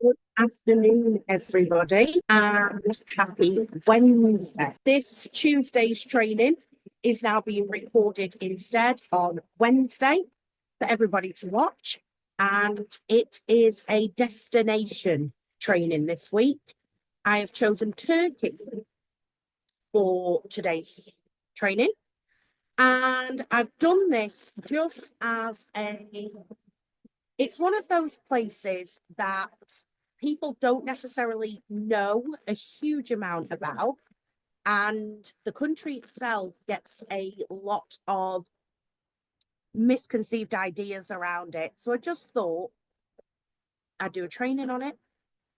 Good afternoon, everybody, and happy Wednesday. This Tuesday's training is now being recorded instead on Wednesday for everybody to watch, and it is a destination training this week. I have chosen Turkey for today's training, and I've done this just as it's one of those places that people don't necessarily know a huge amount about. And the country itself gets a lot of misconceived ideas around it. So I just thought I'd do a training on it,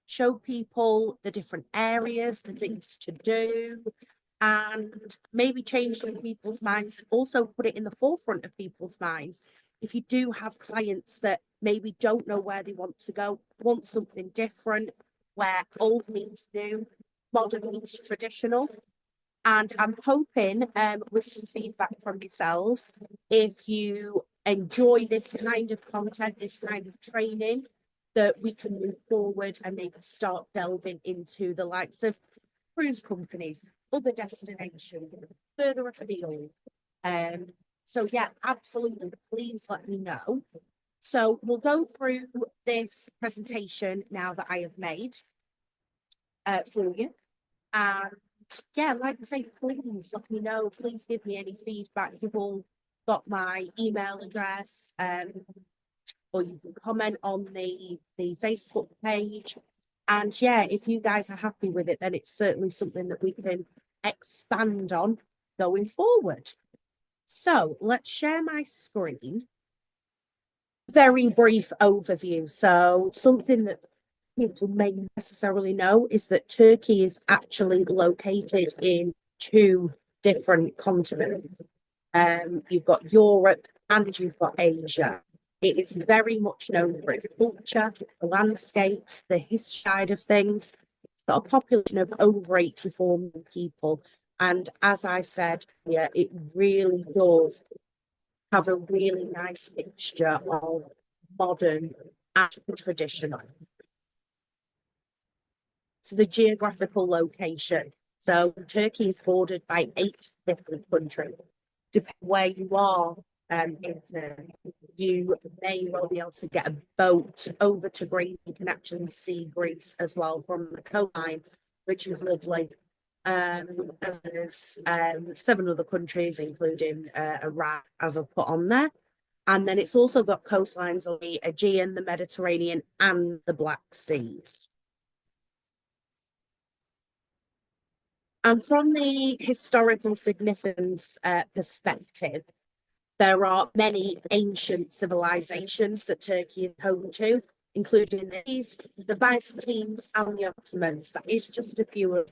show people the different areas, the things to do, and maybe change some people's minds. Also, put it in the forefront of people's minds. If you do have clients that maybe don't know where they want to go, want something different, where old meets new, modern meets traditional. And I'm hoping with some feedback from yourselves, if you enjoy this kind of content, this kind of training, that we can move forward and maybe start delving into the likes of cruise companies, other destinations, further afield. So yeah, absolutely. Please let me know. So we'll go through this presentation now that I have made for you. And yeah, like I say, please let me know. Please give me any feedback. You've all got my email address, or you can comment on the Facebook page. And yeah, if you guys are happy with it, then it's certainly something that we can expand on going forward. So let's share my screen. Very brief overview. So something that people may necessarily know is that Turkey is actually located in two different continents. You've got Europe and you've got Asia. It is very much known for its culture, the landscapes, the history side of things. It's got a population of over 84 million people. And as I said, yeah, it really does have a really nice mixture of modern and traditional. So the geographical location. So Turkey is bordered by 8 different countries. Depending where you are in Turkey, you may well be able to get a boat over to Greece. You can actually see Greece as well from the coastline, which is lovely. As there's 7 other countries, including Iraq, as I've put on there. And then it's also got coastlines on the Aegean, the Mediterranean, and the Black Seas. And from the historical significance perspective, there are many ancient civilizations that Turkey is home to, including these, the Byzantines and the Ottomans. That is just a few of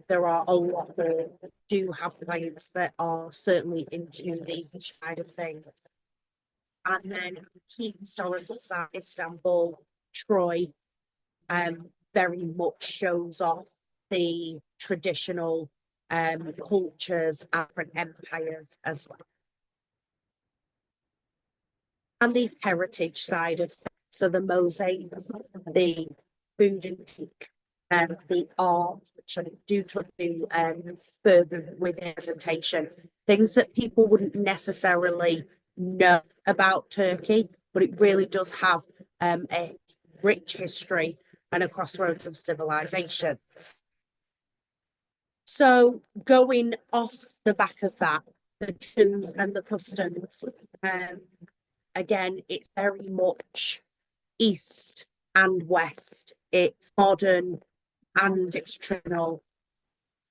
there are a lot that do have clients that are certainly into the side of things. And then key historical site, Istanbul, Troy, very much shows off the traditional cultures and different empires as well. And the heritage side of things, so the mosaics, the food and drink, the art, which I do to do further with the presentation, things that people wouldn't necessarily know about Turkey, but it really does have a rich history and a crossroads of civilizations. So going off the back of that, the traditions and the customs, again, it's very much east and west. It's modern and it's traditional.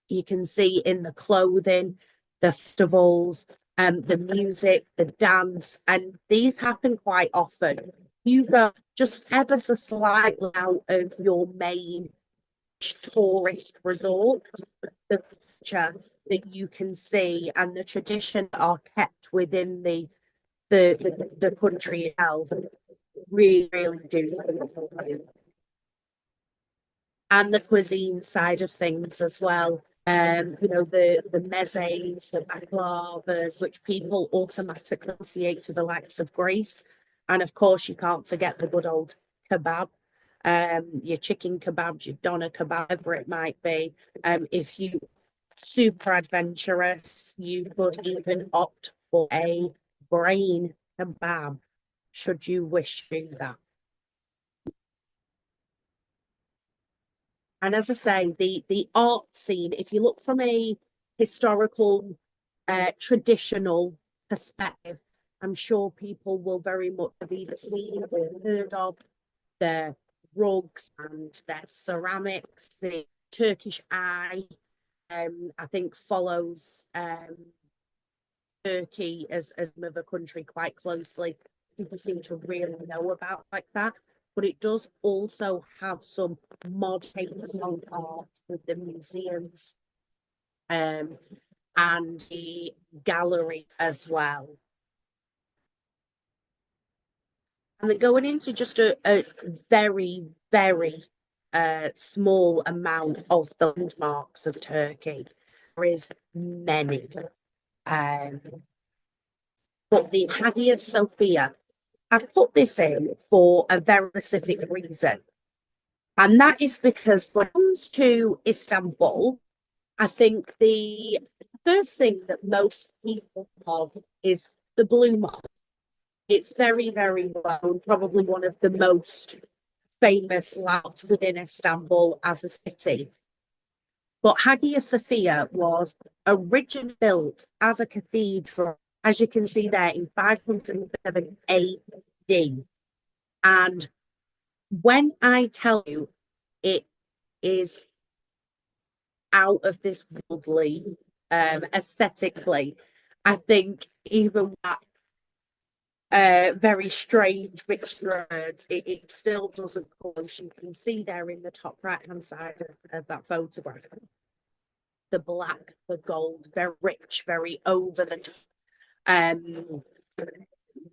You can see in the clothing, the festivals, the music, the dance, and these happen quite often. You go just ever so slightly out of your main tourist resort, the culture that you can see and the tradition are kept within the country itself really, really do. And the cuisine side of things as well. The mezes, the baklavas, which people automatically associate to the likes of Greece. And of course, you can't forget the good old kebab. your chicken kebabs, your doner kebab, whatever it might be. If you super adventurous, you could even opt for a brain kebab, should you wish to do that. And as I say, the art scene, if you look from a historical, traditional perspective, I'm sure people will very much have either seen or heard of the rugs and their ceramics. The Turkish eye, I think follows Turkey as another country quite closely. People seem to really know about like that. But it does also have some mod on art with the museums and the gallery as well. And then going into just a very, very small amount of the landmarks of Turkey, there is many. Um, but the Hagia Sophia, I've put this in for a very specific reason. And that is because when it comes to Istanbul, I think the first thing that most people have is the Blue Mosque. It's very, very well known, probably one of the most famous landmarks within Istanbul as a city. But Hagia Sophia was originally built as a cathedral, as you can see there, in 507 AD. And when I tell you it is out of this worldly, aesthetically, I think even that very strange mixed words, it still doesn't close. You can see there in the top right hand side of that photograph, the black, the gold, very rich, very over the top,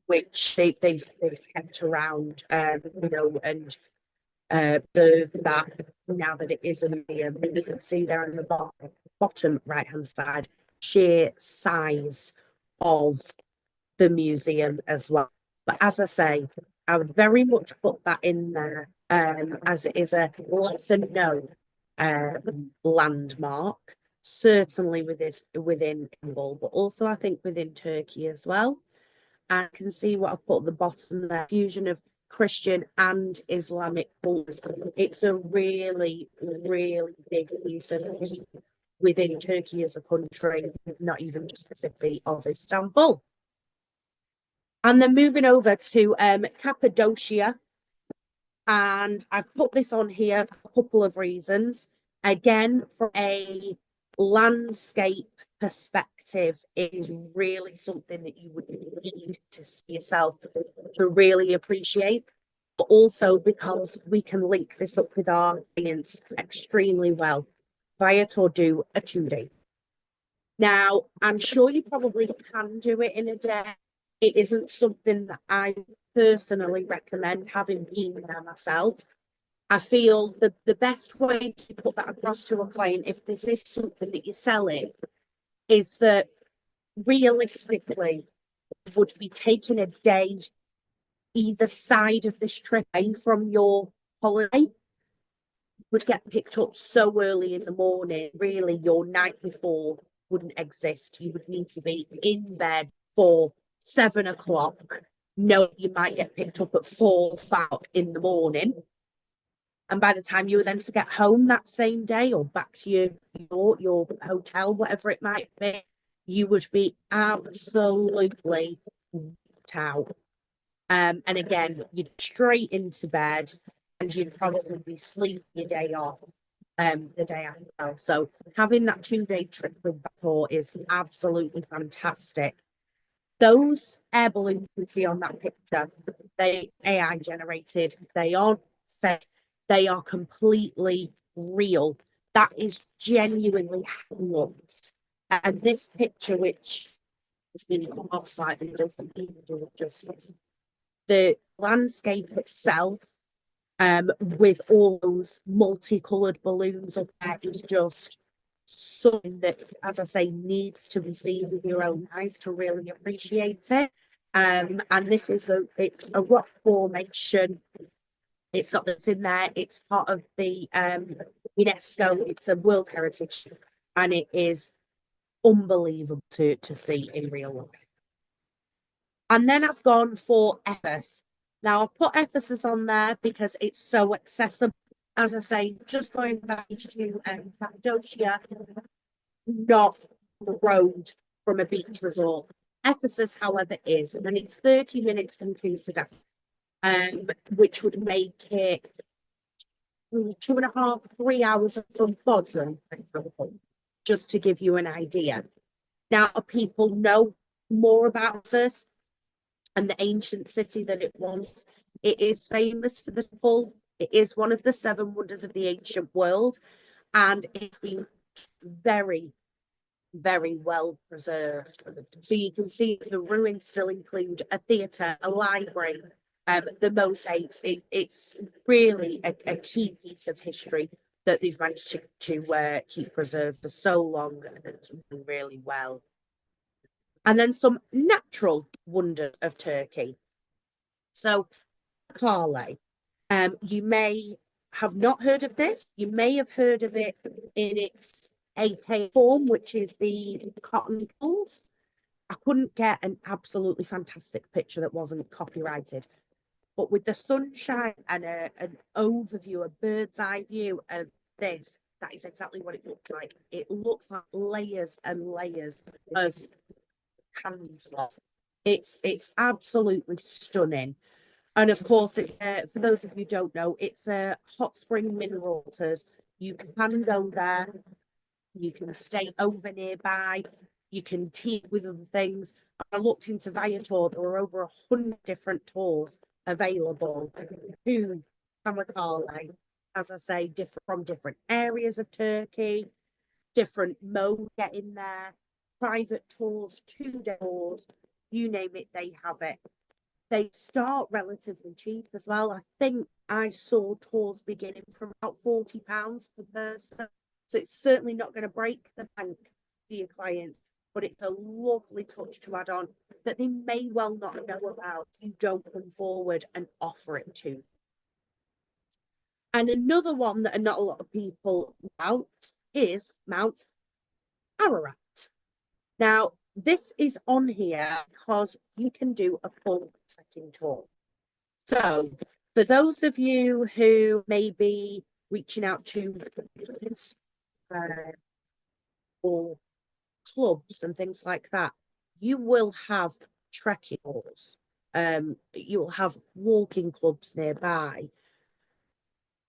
which they've kept around, and serve that now that it is a museum. And you can see there on the bottom right hand side, sheer size of the museum as well. But as I say, I would very much put that in there as it is a lesser known landmark, certainly within Istanbul, but also I think within Turkey as well. I can see what I've put at the bottom there, fusion of Christian and Islamic cultures. It's a really, really big piece of history within Turkey as a country, not even just the city of Istanbul. And then moving over to Cappadocia, and I've put this on here for a couple of reasons. Again, from a landscape perspective, it is really something that you would need to see yourself to really appreciate. But also because we can link this up with our clients extremely well via to do a 2-day. Now, I'm sure you probably can do it in a day. It isn't something that I personally recommend, having been there myself. I feel the best way to put that across to a client, if this is something that you're selling, is that realistically would be taking a day either side of this trip away from your holiday. Would get picked up so early in the morning, really your night before wouldn't exist. You would need to be in bed for 7 o'clock. No, you might get picked up at 4 o'clock in the morning. And by the time you were then to get home that same day or back to your hotel, whatever it might be, you would be absolutely out. And again, you'd straight into bed and you'd probably be sleeping your day off the day after. So having that 2-day trip with Bator is absolutely fantastic. Those air balloons you can see on that picture, they AI generated, they aren't fake, they are completely real. That is genuinely how it looks. And this picture, which has been off slightly, doesn't even do it justice. The landscape itself, with all those multicolored balloons up there, is just something that, as I say, needs to be seen with your own eyes to really appreciate it. And this is it's a rock formation It's got this in there. It's part of the UNESCO. It's a World Heritage, and it is unbelievable to see in real life. And then I've gone for Ephesus. Now I've put Ephesus on there because it's so accessible. As I say, just going back to Cappadocia, not the road from a beach resort. Ephesus, however, is, and it's 30 minutes from Kusadasi, which would make it 2.5, 3 hours from Bodrum, for example, just to give you an idea. Now, people know more about this and the ancient city that it was. It is famous for the temple. It is one of the seven wonders of the ancient world, and it's been very, very well preserved. So you can see the ruins still include a theatre, a library, the mosaics. It's really a key piece of history that they've managed to keep preserved for so long, and it's really well. And then some natural wonders of Turkey. So Kale, you may have not heard of this. You may have heard of it in its AK form, which is the cotton balls. I couldn't get an absolutely fantastic picture that wasn't copyrighted. But with the sunshine and an overview, a bird's eye view of this, that is exactly what it looks like. It looks like layers and layers of hand slots. It's absolutely stunning. And of course, it's for those of you who don't know, it's a hot spring mineral waters. You can go there, you can stay over nearby, you can tea with other things. I looked into Viator, there were over 100 different tours available to Pamukkale, as I say, different from different areas of Turkey, different mode getting there, private tours, 2 day tours, you name it, they have it. They start relatively cheap as well. I think I saw tours beginning from about £40 per person. So it's certainly not going to break the bank for your clients, but it's a lovely touch to add on that they may well not know about. You don't come forward and offer it to. And another one that not a lot of people know is Mount Ararat. Now, this is on here because you can do a full trekking tour. So, for those of you who may be reaching out to or clubs and things like that, you will have trekking tours. You will have walking clubs nearby.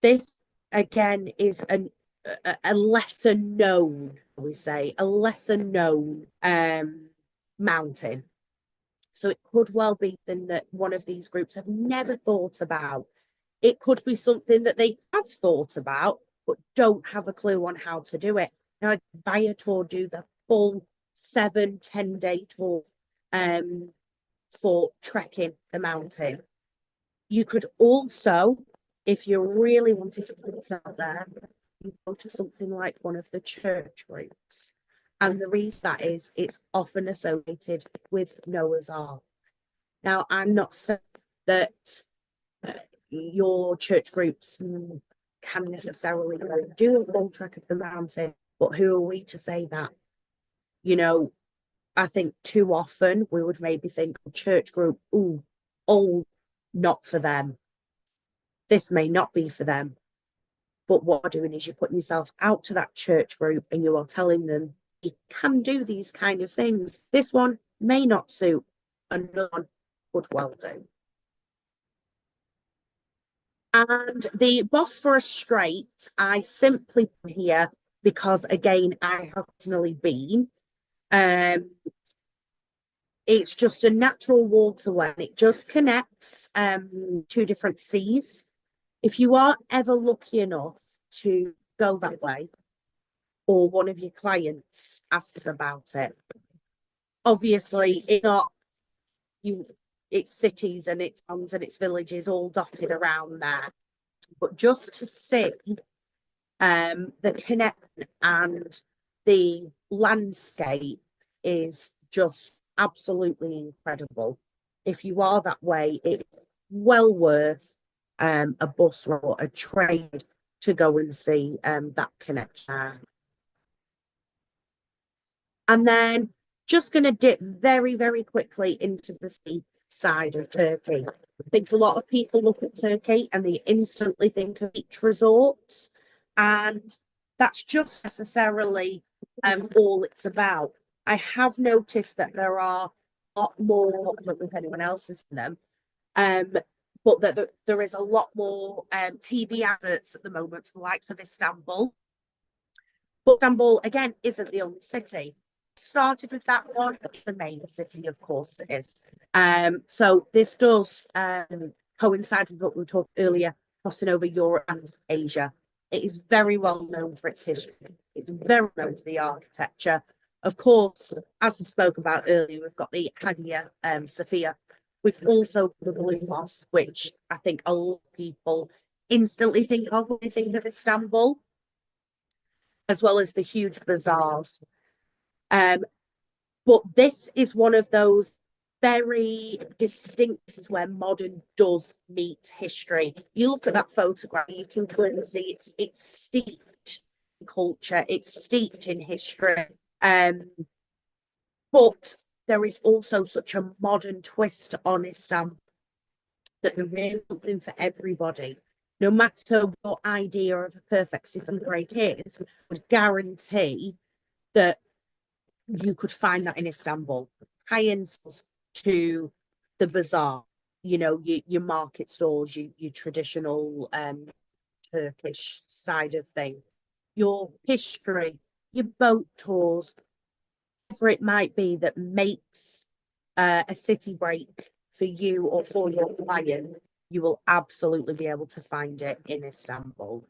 This again is a lesser known, we say, a lesser known mountain. So it could well be that one of these groups have never thought about. It could be something that they have thought about, but don't have a clue on how to do it. Now, Viator do the full 7-10 day tour for trekking the mountain. You could also, if you really wanted to put this out there, you go to something like one of the church groups. And the reason that is, it's often associated with Noah's Ark. Now, I'm not saying that your church groups can necessarily do a full trek of the mountain, but who are we to say that? You know, I think too often we would maybe think church group, ooh, old, not for them. This may not be for them. But what you're doing is you're putting yourself out to that church group and you are telling them you can do these kind of things. This one may not suit, another one would well do. And the Bosphorus Strait, I simply put here because, again, I have personally been. It's just a natural waterway. It just connects two different seas. If you are ever lucky enough to go that way, or one of your clients asks about it, obviously it's not you. It's cities and it's towns and it's villages all dotted around there. But just to see the connection and the landscape is just absolutely incredible. If you are that way, it's well worth a bus or a train to go and see that connection. And then just going to dip very, very quickly into the sea side of Turkey. I think a lot of people look at Turkey and they instantly think of beach resorts, and that's just necessarily all it's about. I have noticed that there are a lot more, I don't know if anyone else has seen them, um, but that there is a lot more TV adverts at the moment for the likes of Istanbul. But Istanbul, again, isn't the only city. Started with that one, the main city, of course, it is. So this does coincide with what we talked earlier, crossing over Europe and Asia. It is very well known for its history. It's very known for the architecture. Of course, as we spoke about earlier, we've got the Hagia Sophia. We've also got the Blue Mosque, which I think a lot of people instantly think of when they think of Istanbul, as well as the huge bazaars. Um, but this is one of those very distinct where modern does meet history. You look at that photograph, you can clearly see it's steeped in culture, it's steeped in history. But there is also such a modern twist on Istanbul that there really something for everybody. No matter what idea of a perfect city break is, would guarantee that you could find that in Istanbul. High-end to the bazaar, your market stores, your traditional Turkish side of things, your history, your boat tours, whatever it might be that makes a city break for you or for your client, you will absolutely be able to find it in Istanbul.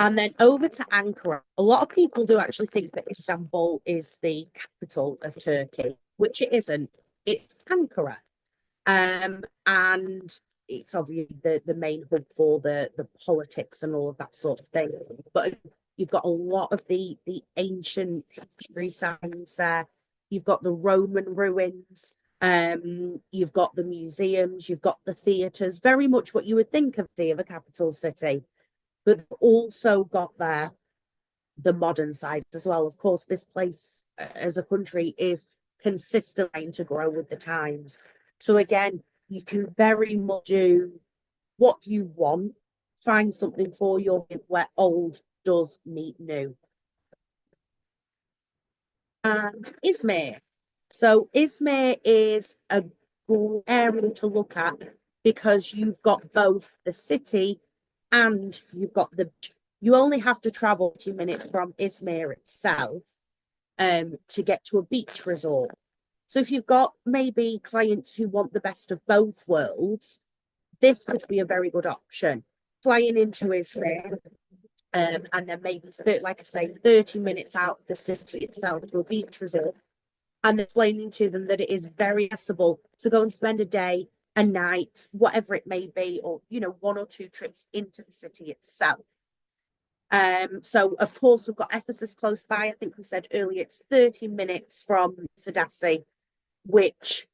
And then over to Ankara. A lot of people do actually think that Istanbul is the capital of Turkey, which it isn't. It's Ankara. And it's obviously the main hub for the politics and all of that sort of thing. But you've got a lot of the ancient history signs there. You've got the Roman ruins. You've got the museums. You've got the theatres. Very much what you would think of a capital city, but also got there the modern side as well. Of course, this place as a country is consistently trying to grow with the times. So again, you can very much do what you want, find something for your where old does meet new. And Izmir. So Izmir is a great area to look at because you've got both the city and you've got you only have to travel 2 minutes from Izmir itself to get to a beach resort. So if you've got maybe clients who want the best of both worlds, this could be a very good option. Flying into Izmir, and then maybe, like I say, 30 minutes out of the city itself to a beach resort, and explaining to them that it is very accessible to go and spend a day, a night, whatever it may be, or, 1 or 2 trips into the city itself. So of course we've got Ephesus close by. I think we said earlier it's 30 minutes from Sadassi, which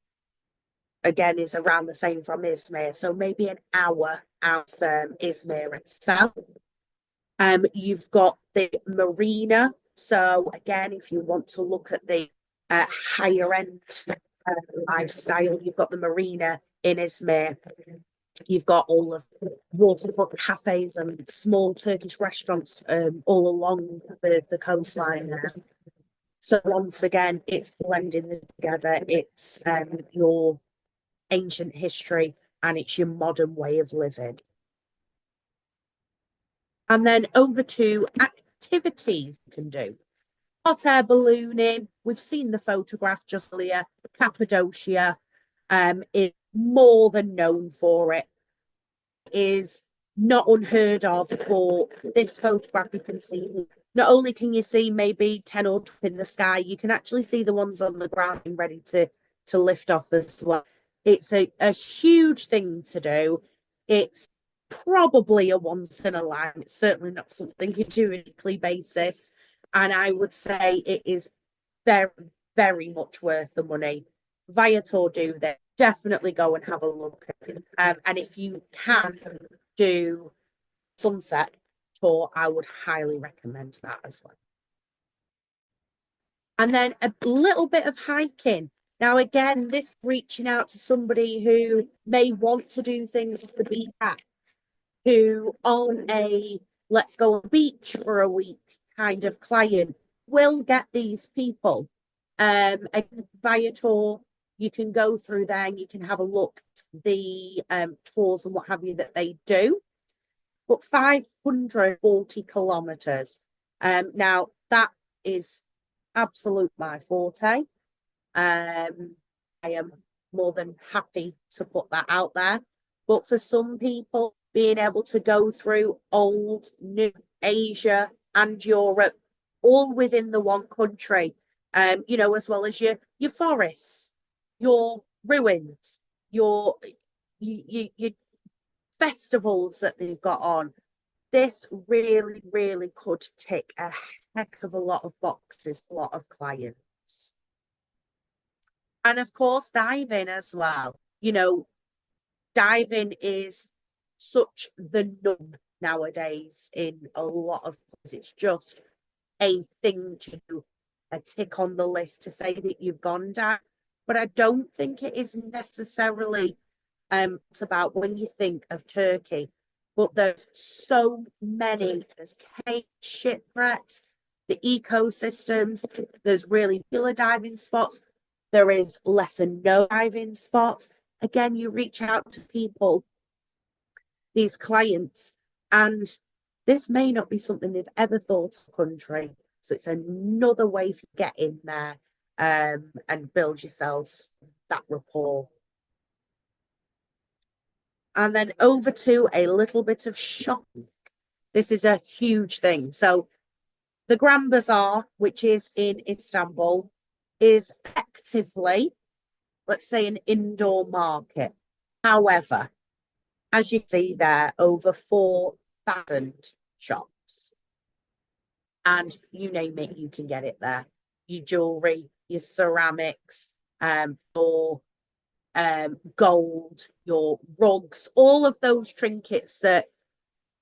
again is around the same from Izmir. So maybe an hour out from Izmir itself. You've got the marina. So again, if you want to look at the higher end lifestyle, you've got the marina in Izmir. You've got all of waterfront cafes and small Turkish restaurants all along the coastline there. So once again, it's blending them together. It's your ancient history and it's your modern way of living. And then over to activities you can do. Hot air ballooning. We've seen the photograph just earlier. Cappadocia is more than known for it. Is not unheard of for this photograph. You can see not only can you see maybe 10 or 12 in the sky, you can actually see the ones on the ground ready to lift off as well. It's a huge thing to do. It's probably a once in a life. It's certainly not something you do on a weekly basis. And I would say it is very, very much worth the money. Viator do this, definitely go and have a look. And if you can do sunset tour, I would highly recommend that as well. And then a little bit of hiking. Now, again, this reaching out to somebody who may want to do things off the beaten path, who on a let's go on the beach for a week kind of client will get these people. A Viator, you can go through there and you can have a look at the tours and what have you that they do. But 540 kilometers. Now that is absolute my forte. I am more than happy to put that out there. But for some people, being able to go through old, new Asia and Europe, all within the one country, as well as your forests, your ruins, your festivals that they've got on. This really, really could tick a heck of a lot of boxes for a lot of clients. And of course, diving as well. Diving is such the norm nowadays in a lot of places. It's just a thing to do, a tick on the list to say that you've gone down. But I don't think it is necessarily it's about when you think of Turkey. But there's so many, there's cave shipwrecks, the ecosystems, there's really killer diving spots, there is lesser no diving spots. Again, you reach out to people, these clients, and this may not be something they've ever thought of country. So it's another way to get in there and build yourself that rapport. And then over to a little bit of shopping. This is a huge thing. So the Grand Bazaar, which is in Istanbul, is effectively, let's say, an indoor market. However, as you see there, over 4,000 shops. And you name it, you can get it there. Your jewelry, your ceramics, your gold, your rugs, all of those trinkets that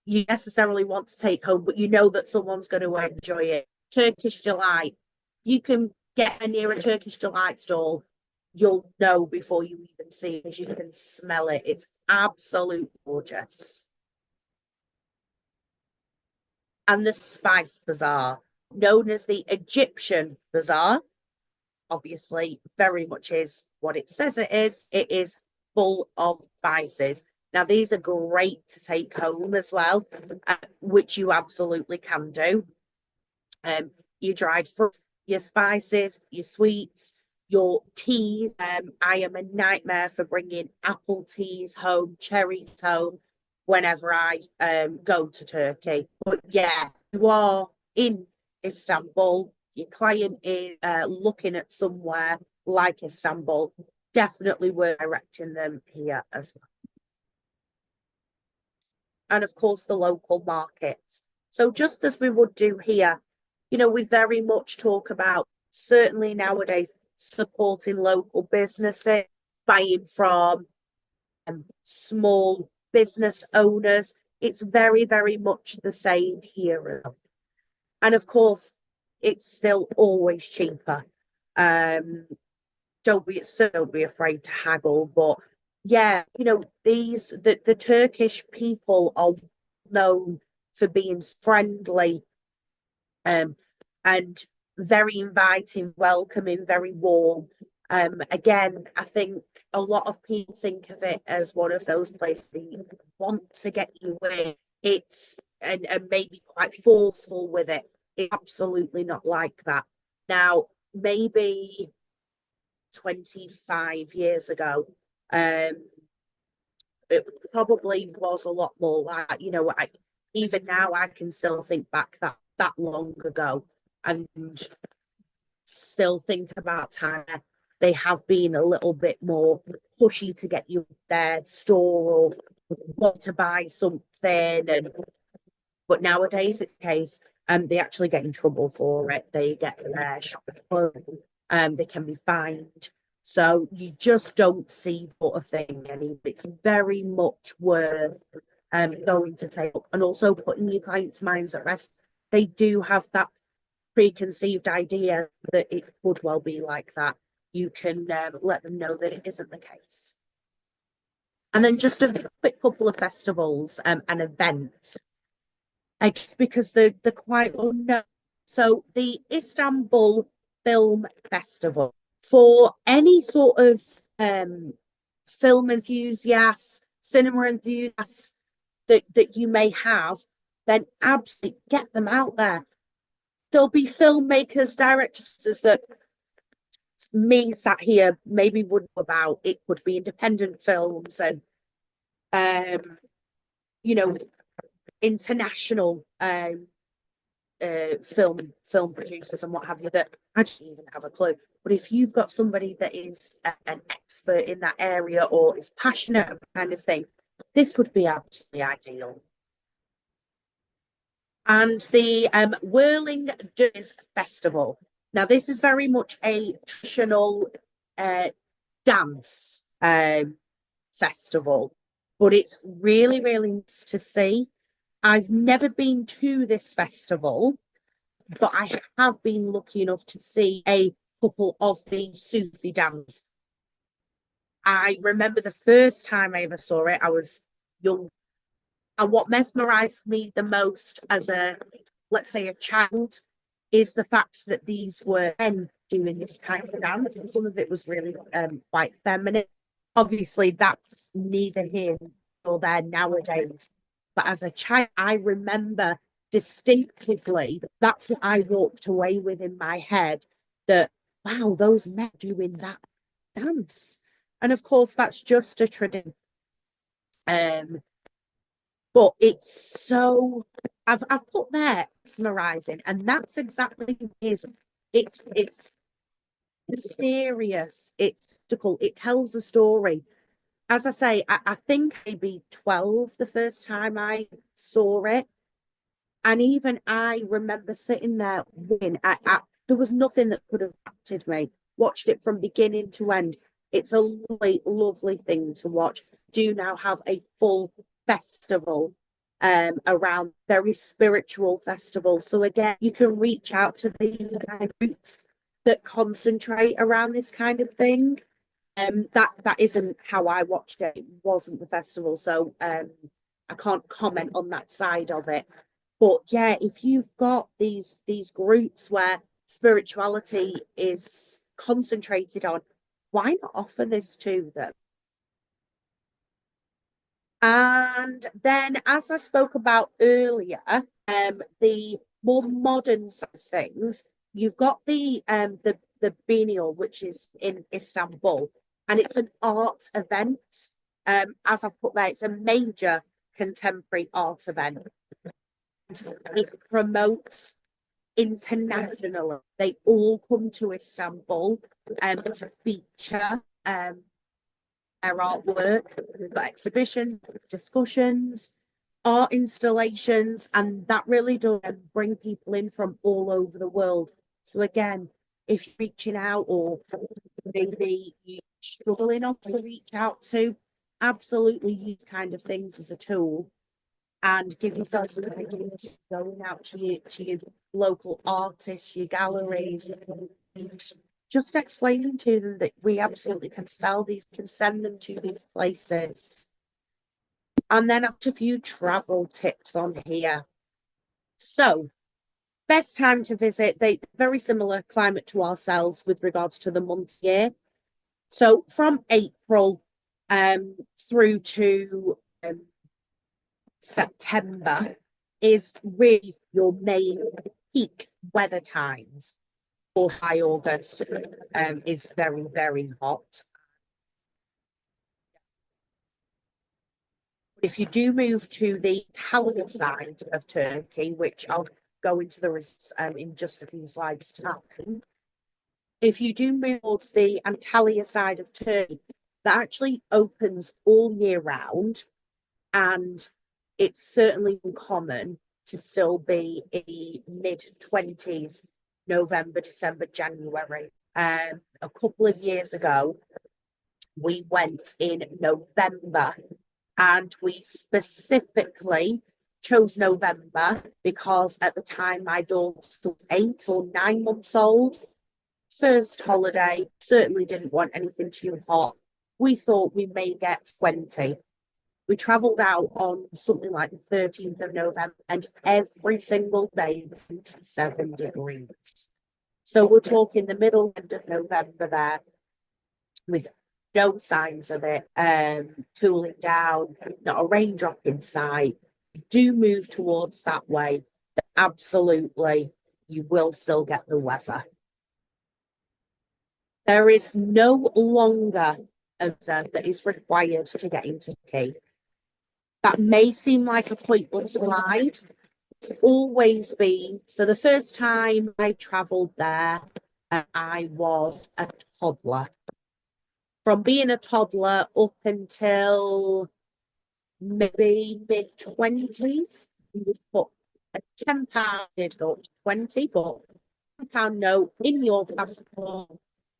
you necessarily want to take home, but you know that someone's going to enjoy it. Turkish Delight. You can get near a Turkish Delight stall. You'll know before you even see it, because you can smell it. It's absolute gorgeous. And the Spice Bazaar, known as the Egyptian Bazaar, obviously very much is what it says it is. It is full of spices. Now, these are great to take home as well, which you absolutely can do. Your dried fruits, your spices, your sweets, your teas. I am a nightmare for bringing apple teas home, cherries home, whenever I go to Turkey. But yeah, you are in Istanbul, your client is looking at somewhere like Istanbul, definitely we're directing them here as well. And of course, the local markets. So just as we would do here, we very much talk about, certainly nowadays, supporting local businesses, buying from small business owners. It's very, very much the same here. And of course, it's still always cheaper. Don't be afraid to haggle. But yeah, the Turkish people are known for being friendly, and very inviting, welcoming, very warm. Again, I think a lot of people think of it as one of those places that you want to get you in. It's and maybe quite forceful with it. It's absolutely not like that. Now, maybe 25 years ago, it probably was a lot more like, even now I can still think back that long ago and still think about time they have been a little bit more pushy to get you their store or want to buy something. But nowadays it's the case, they actually get in trouble for it. They get their shop closed, they can be fined. So you just don't see what a thing anymore. It's very much worth going to take up, and also putting your clients' minds at rest. They do have that preconceived idea that it could well be like that. You can let them know that it isn't the case. And then just a quick couple of festivals and events, I guess, because they're quite unknown. So the Istanbul Film Festival, for any sort of film enthusiasts, cinema enthusiasts that you may have, then absolutely get them out there. There'll be filmmakers, directors that me sat here maybe would know about. It could be independent films and you know, international film producers and what have you that I don't even have a clue. But if you've got somebody that is an expert in that area or is passionate about kind of thing, this would be absolutely ideal. And the Whirling Dervishes Festival. Now, this is very much a traditional dance festival, but it's really, really nice to see. I've never been to this festival, but I have been lucky enough to see a couple of the Sufi dance. I remember the first time I ever saw it, I was young. And what mesmerized me the most as a, let's say, a child, is the fact that these were men doing this kind of dance, and some of it was really quite feminine. Obviously, that's neither here nor there nowadays. But as a child, I remember distinctively, that's what I walked away with in my head, that, wow, those men doing that dance. And of course, that's just a tradition. Um, but it's so I've put there mesmerizing, and that's exactly what it is. It's mysterious, it's difficult, it tells a story. As I say, I think maybe 12 the first time I saw it. And even I remember sitting there when there was nothing that could have captured me. Watched it from beginning to end. It's a lovely, lovely thing to watch. Do now have a full festival around, very spiritual festival. So again, you can reach out to these kind of groups that concentrate around this kind of thing. That isn't how I watched it. It wasn't the festival, so I can't comment on that side of it. But yeah, if you've got these groups where spirituality is concentrated on, why not offer this to them? And then, as I spoke about earlier, the more modern side of things, you've got the Biennial, which is in Istanbul, and it's an art event. As I put there, it's a major contemporary art event. It promotes internationally. They all come to Istanbul to feature their artwork. We've got exhibitions, discussions, art installations, and that really does bring people in from all over the world. So again, if you're reaching out, or maybe you're struggling enough to reach out to, absolutely use kind of things as a tool and give yourself some ideas going out to your local artists, your galleries, and just explaining to them that we absolutely can sell these, can send them to these places. And then after a few travel tips on here. So, best time to visit, they very similar climate to ourselves with regards to the month year. So from April through to September is really your main peak weather times. Or high August is very, very hot. If you do move to the Italian side of Turkey, which I'll go into the risks in just a few slides time, if you do move towards the Antalya side of Turkey, that actually opens all year round, and it's certainly uncommon to still be in the mid 20s, November, December, January. a couple of years ago, we went in November, and we specifically chose November because at the time my daughter was 8 or 9 months old. First holiday, certainly didn't want anything too hot. We thought we may get 20. We travelled out on something like the 13th of November, and every single day was 27 degrees. So we're talking the middle end of November there, with no signs of it cooling down, not a raindrop in sight. Do move towards that way, absolutely, you will still get the weather. There is no longer a visa that is required to get into Turkey. That may seem like a pointless slide. It's always been. So the first time I travelled there, I was a toddler. From being a toddler up until maybe mid-20s, you would put a £10, did go up to 20, but £10 note in your passport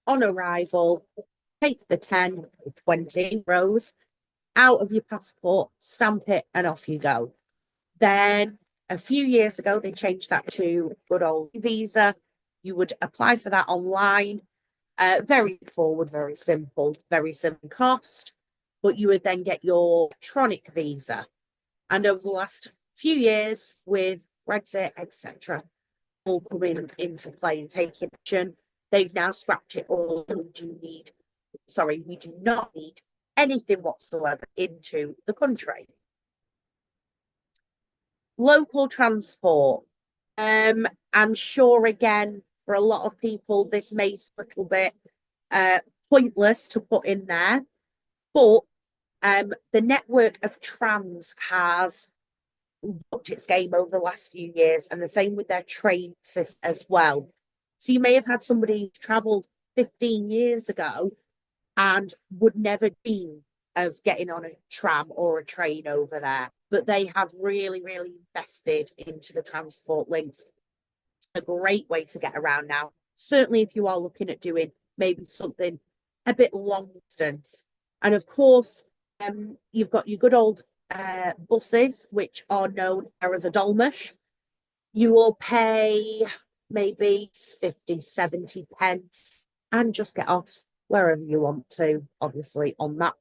on arrival, take the 10 or 20 rows out of your passport, stamp it, and off you go. Then a few years ago, they changed that to good old visa. You would apply for that online. Very forward, very simple cost, but you would then get your electronic visa. And over the last few years, with Brexit, etc., all coming into play and taking action, they've now scrapped it all. We do not need anything whatsoever into the country. Local transport. I'm sure, again, for a lot of people, this may seem a little bit pointless to put in there, but the network of trams has upped its game over the last few years, and the same with their train system as well. So you may have had somebody who travelled 15 years ago and would never dream of getting on a tram or a train over there, but they have really, really invested into the transport links. A great way to get around now. Certainly if you are looking at doing maybe something a bit long distance. And of course, you've got your good old buses, which are known as a dolmush. You will pay maybe 50, 70 pence and just get off wherever you want to, obviously, on that.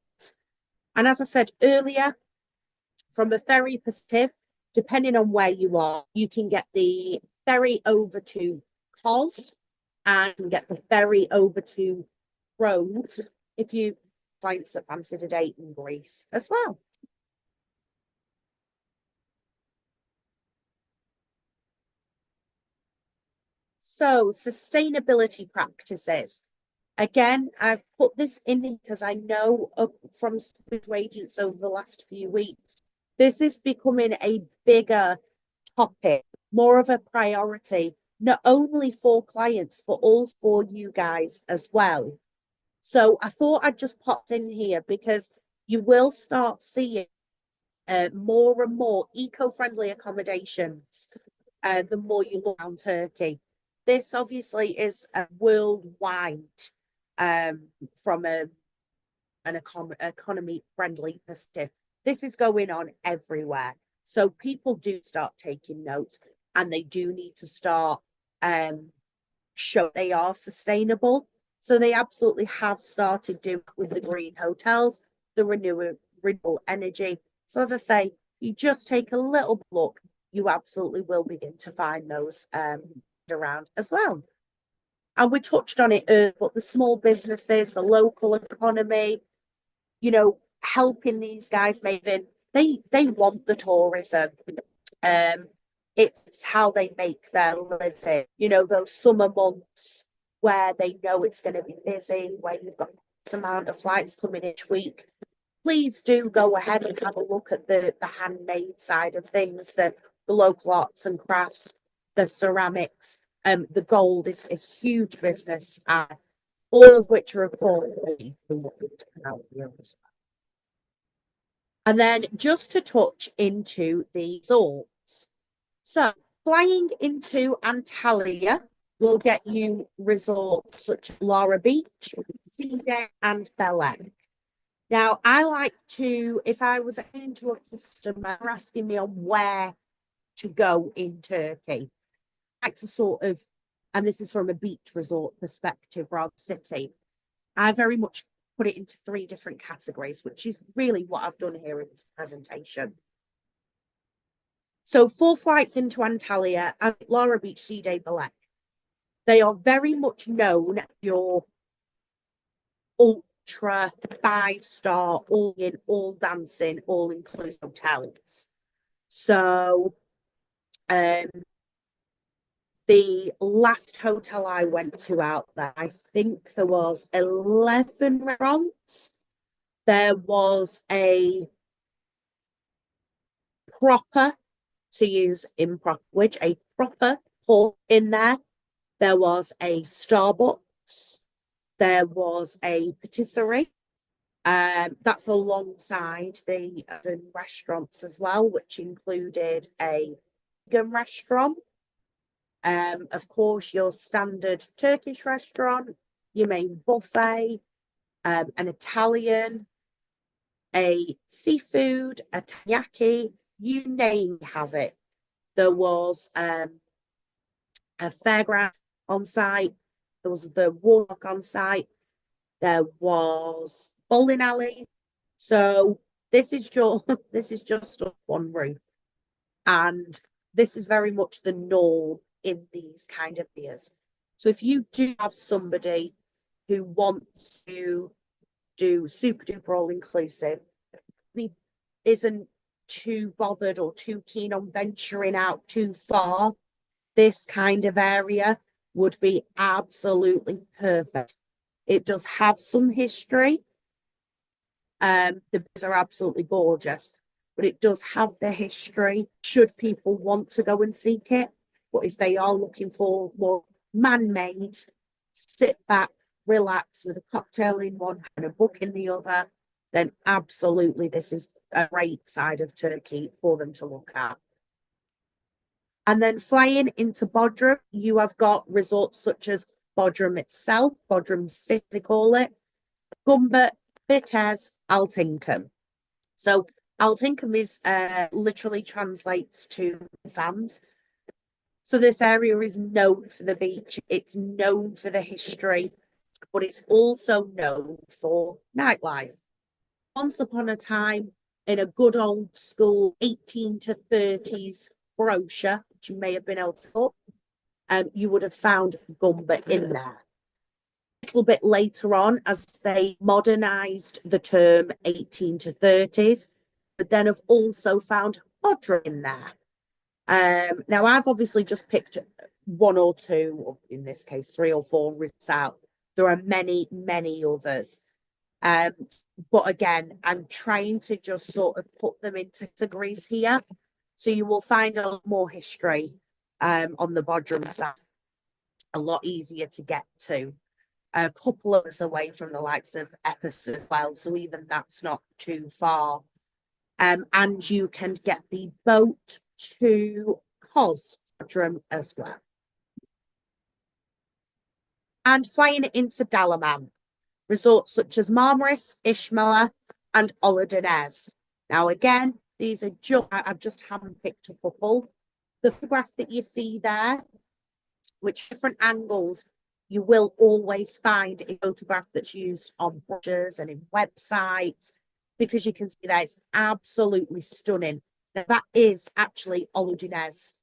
And as I said earlier, from a ferry perspective, depending on where you are, you can get the ferry over to Kos and get the ferry over to Rhodes if you clients that fancied a date in Greece as well. So, sustainability practices. Again, I've put this in because I know from speaking to agents over the last few weeks, this is becoming a bigger topic, more of a priority, not only for clients, but also for you guys as well. So I thought I'd just pop in here because you will start seeing more and more eco-friendly accommodations the more you look around Turkey. This obviously is worldwide from an economy friendly perspective. This is going on everywhere. So people do start taking notes, and they do need to start show they are sustainable. So they absolutely have started doing with the green hotels, the renewable energy. So as I say, you just take a little look, you absolutely will begin to find those around as well. And we touched on it earlier, but the small businesses, the local economy, helping these guys, maybe they want the tourism. It's how they make their living. Those summer months where they know it's going to be busy, where you've got this amount of flights coming each week. Please do go ahead and have a look at the handmade side of things, the local arts and crafts, the ceramics. The gold is a huge business, all of which are important. And then just to touch into the resorts. So flying into Antalya, will get you resorts such as Laura Beach, Sea Day, and Bel Air. Now, I like to, if I was into a customer asking me on where to go in Turkey, I like to sort of, and this is from a beach resort perspective rather than city, I very much put it into three different categories, which is really what I've done here in this presentation. So 4 flights into Antalya and Laura Beach, Sea Day, Bel Air. They are very much known as your ultra 5-star, all in, all dancing, all inclusive hotels. So the last hotel I went to out there, I think there was 11 restaurants. There was a proper, to use improper language, a proper pub in there. There was a Starbucks. There was a patisserie. That's alongside the restaurants as well, which included a vegan restaurant. Of course, your standard Turkish restaurant, your main buffet, an Italian, a seafood, a taiyaki, you name have it. There was a fairground on site. There was the walk on site. There was bowling alleys. So this is just one roof, and this is very much the norm in these kind of areas. So if you do have somebody who wants to do super duper all inclusive, isn't too bothered or too keen on venturing out too far, this kind of area would be absolutely perfect. It does have some history. The beers are absolutely gorgeous, but it does have the history should people want to go and seek it. But if they are looking for more man-made, sit back, relax with a cocktail in one and a book in the other, then absolutely this is a great side of Turkey for them to look at. And then flying into Bodrum, you have got resorts such as Bodrum itself, Bodrum City they call it, Gumbert, Bitez, Altinkum. So Altinkum is literally translates to sands. So this area is known for the beach, it's known for the history, but it's also known for nightlife. Once upon a time, in a good old school 18 to 30s brochure, which you may have been able to put, you would have found Gumbert in there. A little bit later on, as they modernized the term 18 to 30s, but then have also found Bodrum in there. Now, I've obviously just picked one or two, or in this case, 3 or 4 routes out. There are many, many others. But again, I'm trying to just sort of put them into categories here. So you will find a lot more history on the Bodrum side, a lot easier to get to. A couple of us away from the likes of Ephesus as well, so even that's not too far. And you can get the boat to Kos Bodrum as well. And flying into Dalaman, resorts such as Marmaris, Ishmael, and Olodunez. Now, again, these are I've just handpicked a couple. The photograph that you see there, which different angles you will always find a photograph that's used on brochures and in websites, because you can see that it's absolutely stunning. Now, that is actually Olodunez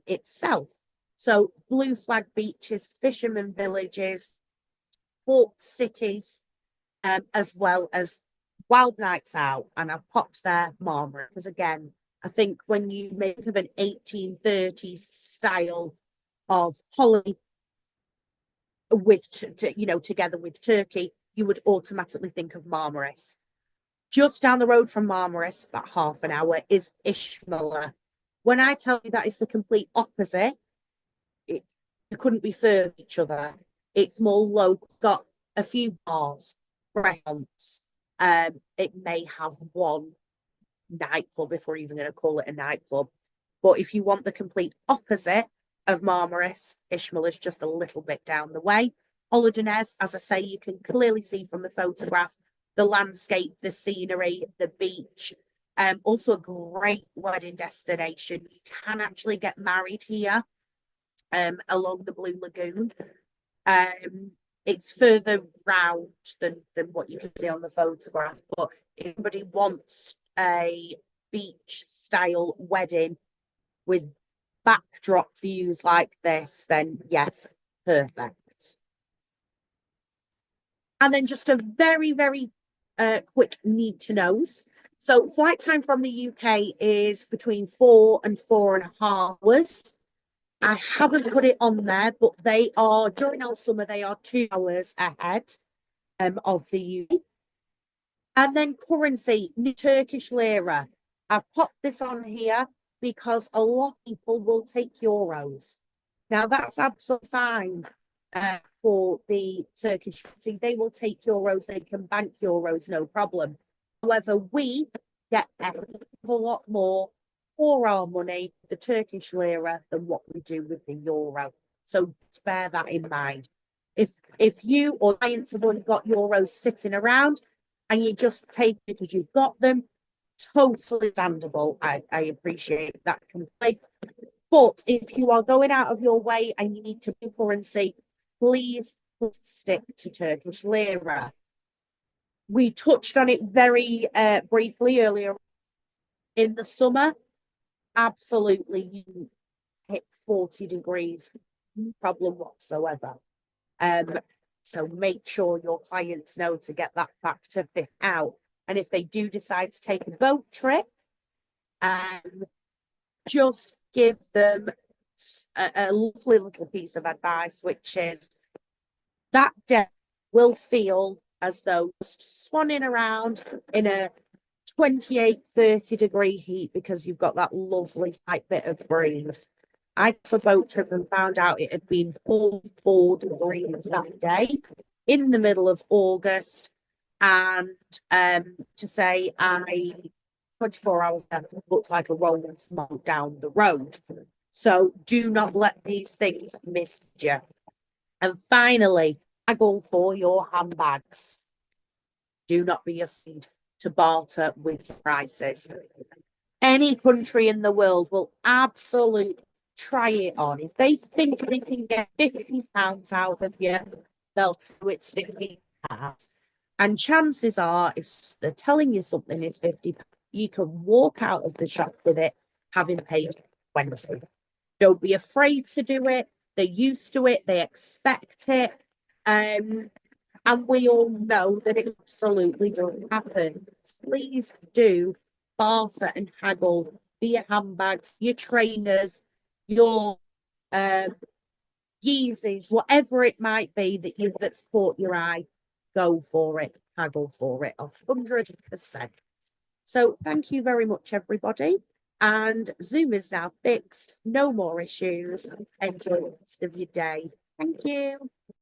itself. So blue flag beaches, fishermen villages, port cities, as well as wild nights out. And I've popped there Marmara, because again, I think when you make of an 1830s style of holiday with, together with Turkey, you would automatically think of Marmaris. Just down the road from Marmaris, about half an hour, is Ishmael. When I tell you that is the complete opposite, you couldn't be further from each other. It's more local, got a few bars, restaurants. It may have one nightclub, if we're even going to call it a nightclub. But if you want the complete opposite, of Marmaris. Ishmael is just a little bit down the way. Holidanes, as I say, you can clearly see from the photograph the landscape, the scenery, the beach. Also a great wedding destination. You can actually get married here along the Blue Lagoon. It's further round than what you can see on the photograph, but if anybody wants a beach style wedding with backdrop views like this, then yes, perfect. And then just a very, very quick need to knows. So flight time from the UK is between 4 and 4.5 hours. I haven't put it on there, but they are during our summer, they are 2 hours ahead of the UK. And then currency, Turkish lira. I've popped this on here because a lot of people will take euros. Now that's absolutely fine for the Turkish currency. They will take euros, they can bank euros, no problem. However, we get a lot more for our money, the Turkish lira, than what we do with the euro. So bear that in mind. If you or clients have already got euros sitting around and you just take it because you've got them, totally understandable. I appreciate that completely. But if you are going out of your way and you need to do currency, please stick to Turkish lira. We touched on it very briefly earlier. In the summer, absolutely, you hit 40 degrees, no problem whatsoever. So make sure your clients know to get that factor fit out. And if they do decide to take a boat trip, just give them a lovely little piece of advice, which is that day will feel as though just swanning around in a 28, 30 degree heat because you've got that lovely slight bit of breeze. I took a boat trip and found out it had been 44 degrees that day in the middle of August. And to say I 24 hours there looked like a rolling tomorrow down the road. So do not let these things miss you. And finally, haggle for your handbags. Do not be afraid to barter with prices. Any country in the world will absolutely try it on. If they think they can get £50 out of you, they'll tell you it's £50. And chances are, if they're telling you something is £50, you can walk out of the shop with it, having paid 20. Don't be afraid to do it. They're used to it. They expect it. And we all know that it absolutely does happen. Please do barter and haggle for your handbags, your trainers, your Yeezys, whatever it might be that's caught your eye. Go for it, haggle for it, 100%. So thank you very much, everybody. And Zoom is now fixed. No more issues. Enjoy the rest of your day. Thank you.